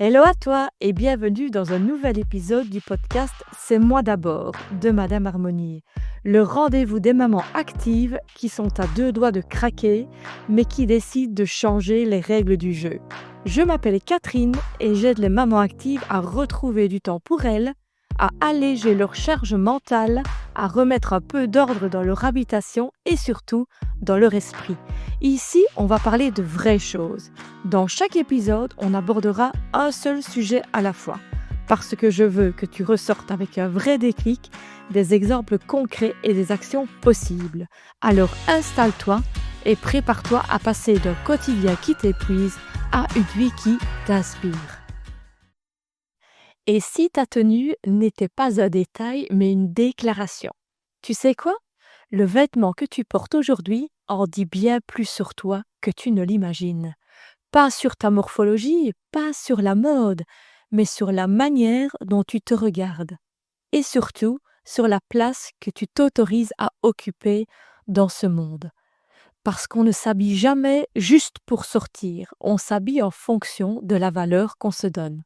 Hello à toi et bienvenue dans un nouvel épisode du podcast C'est moi d'abord de Madame Harmonie, le rendez-vous des mamans actives qui sont à deux doigts de craquer mais qui décident de changer les règles du jeu. Je m'appelle Catherine et j'aide les mamans actives à retrouver du temps pour elles, à alléger leur charge mentale, à remettre un peu d'ordre dans leur habitation et surtout dans leur esprit. Ici, on va parler de vraies choses. Dans chaque épisode, on abordera un seul sujet à la fois, parce que je veux que tu ressortes avec un vrai déclic, des exemples concrets et des actions possibles. Alors installe-toi et prépare-toi à passer d'un quotidien qui t'épuise à une vie qui t'inspire. Et si ta tenue n'était pas un détail, mais une déclaration? Tu sais quoi? Le vêtement que tu portes aujourd'hui en dit bien plus sur toi que tu ne l'imagines. Pas sur ta morphologie, pas sur la mode, mais sur la manière dont tu te regardes. Et surtout, sur la place que tu t'autorises à occuper dans ce monde. Parce qu'on ne s'habille jamais juste pour sortir, on s'habille en fonction de la valeur qu'on se donne.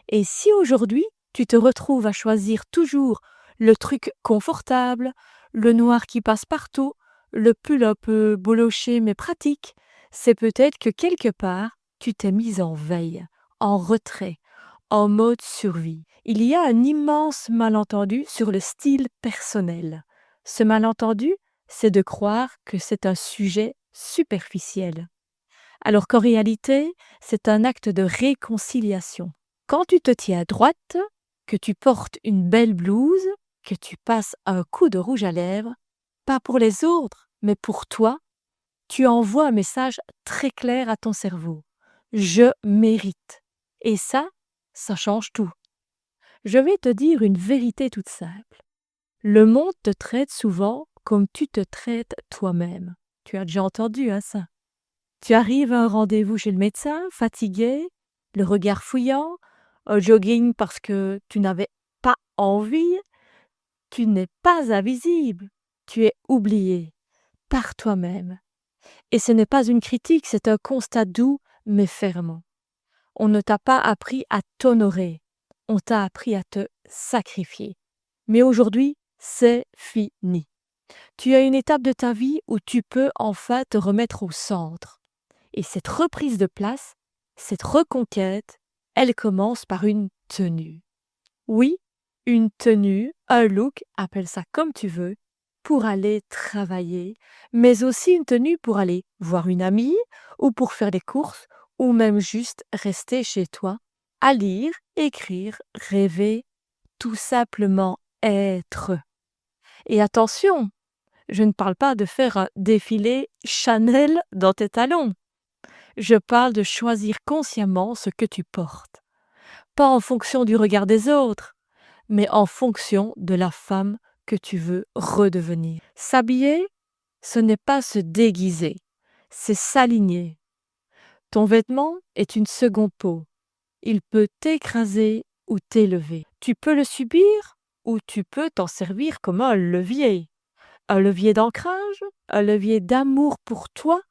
Et si aujourd'hui, tu te retrouves à choisir toujours le truc confortable, le noir qui passe partout, le pull un peu boloché mais pratique, c'est peut-être que quelque part, tu t'es mise en veille, en retrait, en mode survie. Il y a un immense malentendu sur le style personnel. Ce malentendu, c'est de croire que c'est un sujet superficiel, alors qu'en réalité, c'est un acte de réconciliation. Quand tu te tiens droite, que tu portes une belle blouse, que tu passes un coup de rouge à lèvres, pas pour les autres, mais pour toi, tu envoies un message très clair à ton cerveau. Je mérite. Et ça change tout. Je vais te dire une vérité toute simple. Le monde te traite souvent comme tu te traites toi-même. Tu as déjà entendu ça. Tu arrives à un rendez-vous chez le médecin, fatigué, le regard fouillant, un jogging parce que tu n'avais pas envie, tu n'es pas invisible, tu es oublié par toi-même. Et ce n'est pas une critique, c'est un constat doux mais fermant. On ne t'a pas appris à t'honorer, on t'a appris à te sacrifier. Mais aujourd'hui, c'est fini. Tu as une étape de ta vie où tu peux enfin te remettre au centre. Et cette reprise de place, cette reconquête, elle commence par une tenue. Oui, une tenue, un look, appelle ça comme tu veux, pour aller travailler, mais aussi une tenue pour aller voir une amie, ou pour faire des courses, ou même juste rester chez toi, à lire, écrire, rêver, tout simplement être. Et attention, je ne parle pas de faire un défilé Chanel dans tes talons. Je parle de choisir consciemment ce que tu portes. Pas en fonction du regard des autres, mais en fonction de la femme que tu veux redevenir. S'habiller, ce n'est pas se déguiser, c'est s'aligner. Ton vêtement est une seconde peau. Il peut t'écraser ou t'élever. Tu peux le subir ou tu peux t'en servir comme un levier. Un levier d'ancrage, un levier d'amour pour toi,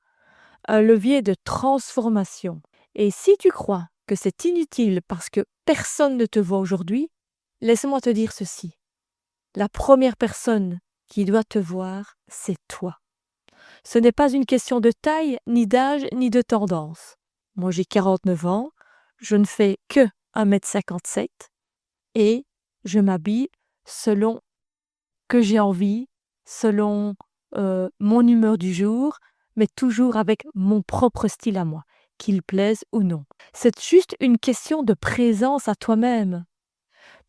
un levier de transformation. Et si tu crois que c'est inutile parce que personne ne te voit aujourd'hui, laisse-moi te dire ceci. La première personne qui doit te voir, c'est toi. Ce n'est pas une question de taille, ni d'âge, ni de tendance. Moi j'ai 49 ans, je ne fais que 1,57 m et je m'habille selon que j'ai envie, selon mon humeur du jour, mais toujours avec mon propre style à moi, qu'il plaise ou non. C'est juste une question de présence à toi-même.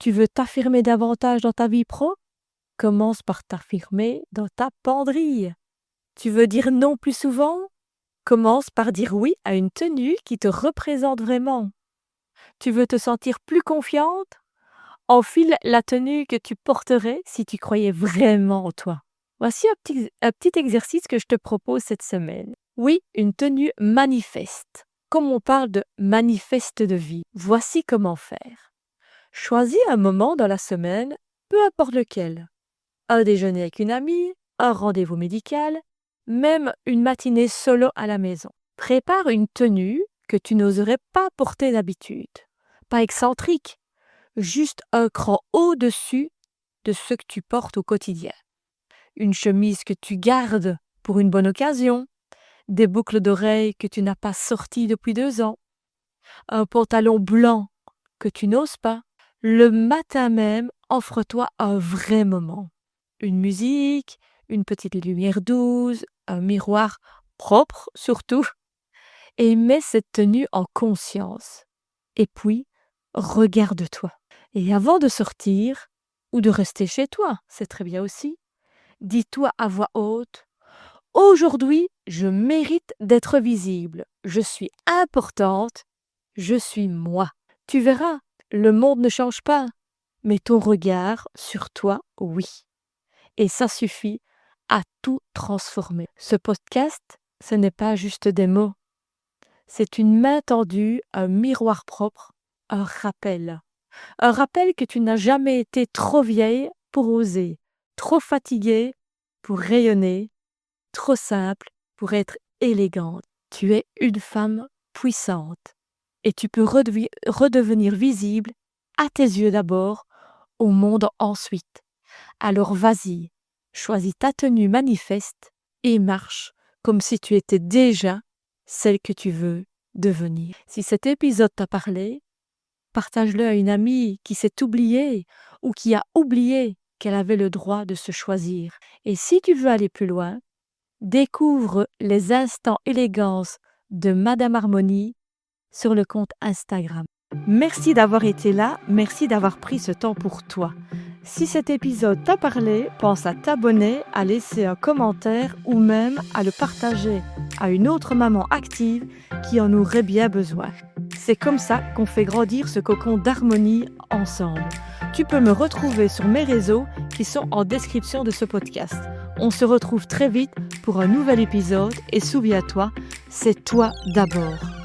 Tu veux t'affirmer davantage dans ta vie pro? Commence par t'affirmer dans ta penderie. Tu veux dire non plus souvent? Commence par dire oui à une tenue qui te représente vraiment. Tu veux te sentir plus confiante? Enfile la tenue que tu porterais si tu croyais vraiment en toi. Voici un petit exercice que je te propose cette semaine. Oui, une tenue manifeste. Comme on parle de manifeste de vie, voici comment faire. Choisis un moment dans la semaine, peu importe lequel. Un déjeuner avec une amie, un rendez-vous médical, même une matinée solo à la maison. Prépare une tenue que tu n'oserais pas porter d'habitude. pas excentrique, juste un cran au-dessus de ce que tu portes au quotidien. Une chemise que tu gardes pour une bonne occasion, des boucles d'oreilles que tu n'as pas sorties depuis 2 ans, un pantalon blanc que tu n'oses pas. Le matin même, offre-toi un vrai moment. Une musique, une petite lumière douce, un miroir propre surtout, et mets cette tenue en conscience. Et puis, regarde-toi. Et avant de sortir, ou de rester chez toi, c'est très bien aussi, dis-toi à voix haute: aujourd'hui, je mérite d'être visible. Je suis importante. Je suis moi. Tu verras, le monde ne change pas, mais ton regard sur toi, oui. Et ça suffit à tout transformer. Ce podcast, ce n'est pas juste des mots. C'est une main tendue, un miroir propre, un rappel. Un rappel que tu n'as jamais été trop vieille pour oser, trop fatiguée pour rayonner, trop simple pour être élégante. Tu es une femme puissante et tu peux redevenir visible à tes yeux d'abord, au monde ensuite. Alors vas-y, choisis ta tenue manifeste et marche comme si tu étais déjà celle que tu veux devenir. Si cet épisode t'a parlé, partage-le à une amie qui s'est oubliée ou qui a oublié qu'elle avait le droit de se choisir. Et si tu veux aller plus loin, découvre les instants élégance de Madame Harmonie sur le compte Instagram. Merci d'avoir été là, merci d'avoir pris ce temps pour toi. Si cet épisode t'a parlé, pense à t'abonner, à laisser un commentaire ou même à le partager à une autre maman active qui en aurait bien besoin. C'est comme ça qu'on fait grandir ce cocon d'harmonie ensemble. Tu peux me retrouver sur mes réseaux qui sont en description de ce podcast. On se retrouve très vite pour un nouvel épisode et souviens-toi, c'est toi d'abord.